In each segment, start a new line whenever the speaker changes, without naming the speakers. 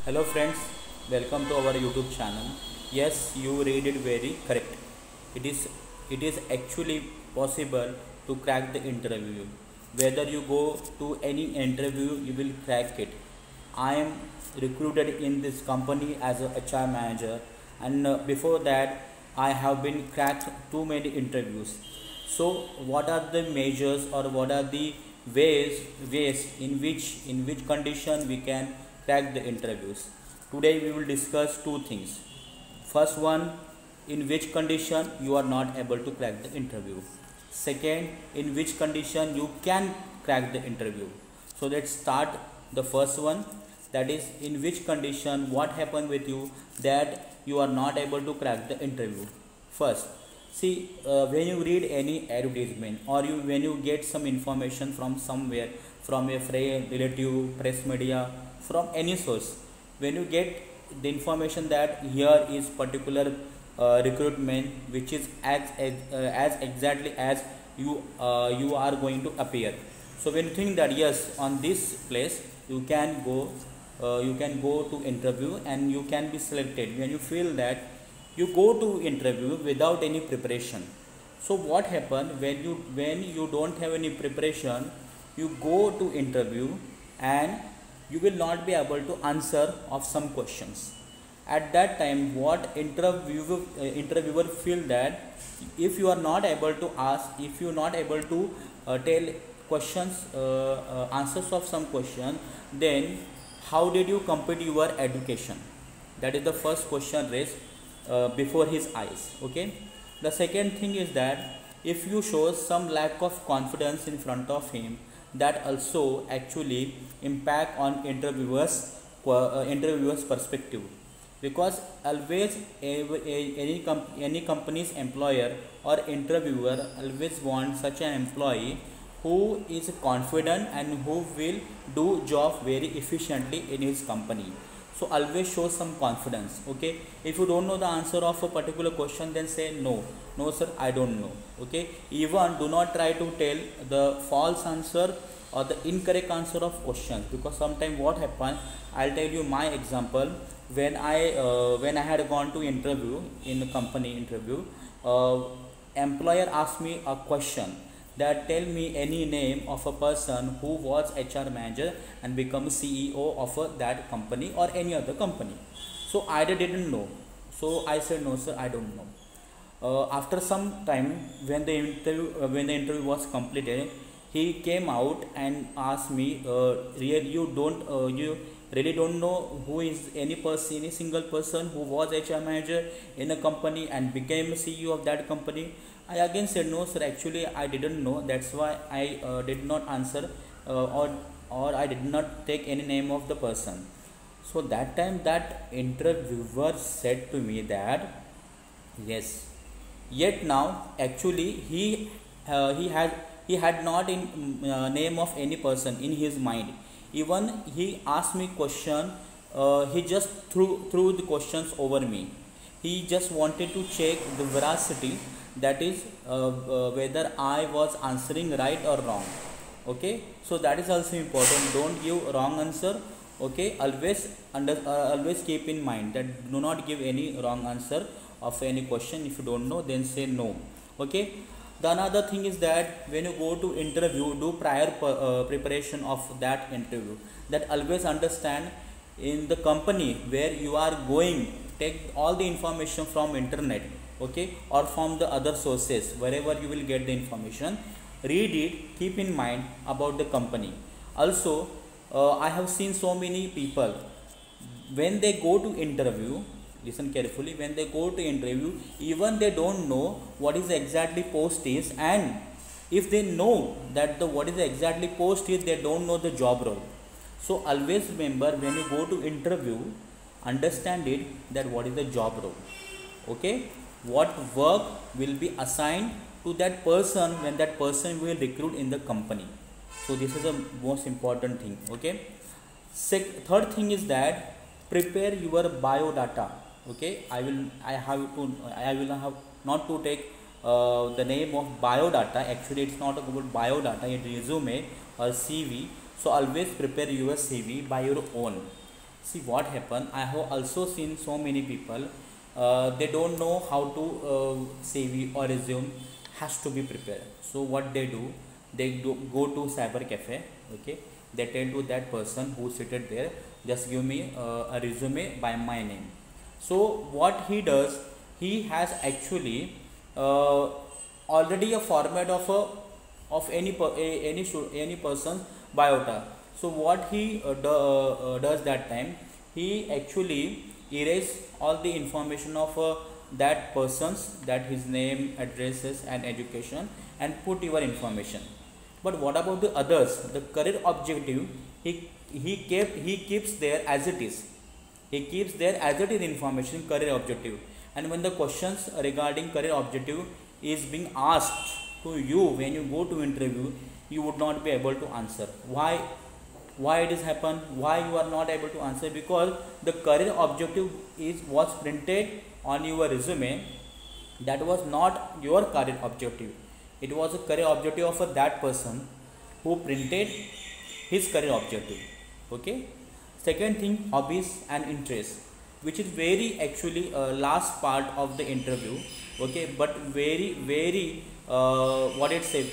Hello friends, welcome to our YouTube channel. Yes, you read it very correct. It is it is actually possible to crack the interview. Whether you go to any interview, you will crack it. I am recruited in this company as a HR manager, and before that, I have been cracked too many interviews. So, what are the measures or what are the ways in which condition we can crack the interviews? Today we will discuss two things. First one, in which condition you are not able to crack the interview. Second, in which condition you can crack the interview. So let's start the first one, that is in which condition what happened with you that you are not able to crack the interview. First, see, when you read any advertisement or when you get some information from somewhere, from a friend, relative, press media, from any source, when you get the information that here is particular recruitment which is as exactly as you are going to appear. So when you think that yes, on this place you can go to interview and you can be selected. When you feel that, you go to interview without any preparation. So what happened when you don't have any preparation, you go to interview and you will not be able to answer of some questions. At that time, what interviewer feel that if you are not able to ask, if you are not able to tell questions, answers of some question, then how did you complete your education? That is the first question raised before his eyes. Okay. The second thing is that if you show some lack of confidence in front of him, that also actually impact on interviewers perspective, because always any company's employer or interviewer always wants such an employee who is confident and who will do job very efficiently in his company. So always show some confidence. Okay, if you don't know the answer of a particular question, then say no sir, I don't know. Okay, even do not try to tell the false answer or the incorrect answer of questions, because sometimes what happens, I'll tell you my example. When I had gone to interview in a company interview, employer asked me a question that tell me any name of a person who was HR manager and become CEO of that company or any other company. So I didn't know. So I said no sir, I don't know. After some time, when the interview was completed, he came out and asked me, really you really don't know who is any single person who was HR manager in a company and became CEO of that company? I again said no sir, actually I didn't know, that's why I did not answer, or I did not take any name of the person. So that time that interviewer said to me that yes, yet now actually he had not in name of any person in his mind. Even he asked me question, he just threw the questions over me. He just wanted to check the veracity, that is whether I was answering right or wrong. Okay, so that is also important. Don't give wrong answer. Okay, always keep in mind that do not give any wrong answer of any question. If you don't know, then say no. Okay, the another thing is that when you go to interview, do prior preparation of that interview. That always understand, in the company where you are going, take all the information from internet, okay, or from the other sources, wherever you will get the information, read it, keep in mind about the company. Also, I have seen so many people, when they go to interview, listen carefully, when they go to interview, even they don't know what is exactly post is, and if they know that what is exactly post is, they don't know the job role. So always remember, when you go to interview, understand it that what is the job role. Okay, what work will be assigned to that person when that person will recruit in the company. So this is the most important thing. Okay, third thing is that prepare your biodata. Okay, I will have not to take the name of biodata. Actually it's not about biodata, it's resume or CV. So always prepare your CV by your own. See what happened, I have also seen so many people, they don't know how to CV or resume has to be prepared. So what they do, go to cyber cafe. Okay, they tell to that person who seated there, just give me a resume by my name. So what he does, he has actually uh, already a format of any person's biota. So what he does that time, he actually erase all the information of that person's, that his name, addresses and education, and put your information. But what about the others, the career objective, he keeps there as it is. He keeps there as it is information, career objective. And when the questions regarding career objective is being asked to you when you go to interview, you would not be able to answer. Why it is happen? Why you are not able to answer? Because the career objective was printed on your resume. That was not your career objective. It was a career objective of that person who printed his career objective. Okay. Second thing, hobbies and interests, which is very actually last part of the interview. Okay, but very what it say,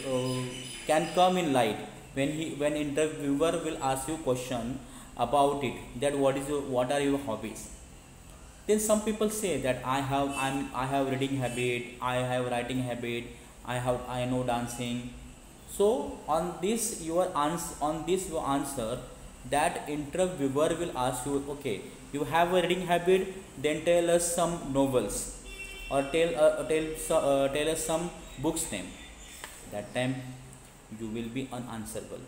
can come in light when interviewer will ask you question about it, that what are your hobbies. Then some people say that I have reading habit, I have writing habit, I know dancing. So on this your answer, that interviewer will ask you, okay, you have a reading habit, then tell us some novels, or tell us some books name. That time you will be unanswerable.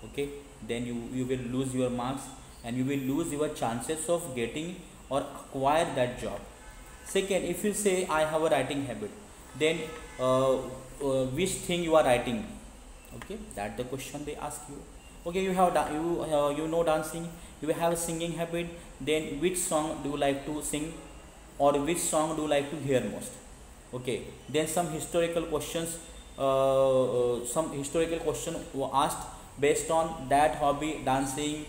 Okay, then you will lose your marks, and you will lose your chances of getting or acquire that job. Second, if you say I have a writing habit, then which thing you are writing? Okay, that the question they ask you. Okay, you know dancing, you have a singing habit, then which song do you like to sing, or which song do you like to hear most? Okay, then some historical questions were asked based on that hobby, dancing,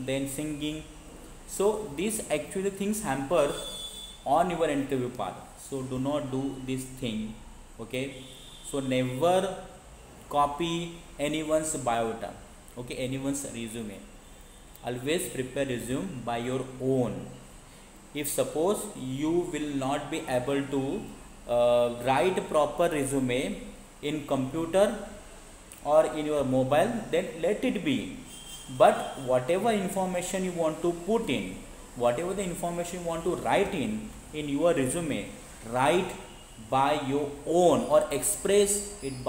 then singing. So these actually things hamper on your interview part. So do not do this thing. Okay, so never copy anyone's biota. Okay, anyone's resume. Always prepare resume by your own. If suppose you will not be able to write proper resume in computer or in your mobile, then let it be. But whatever information you want to put in, whatever the information you want to write in your resume, write by your own or express it by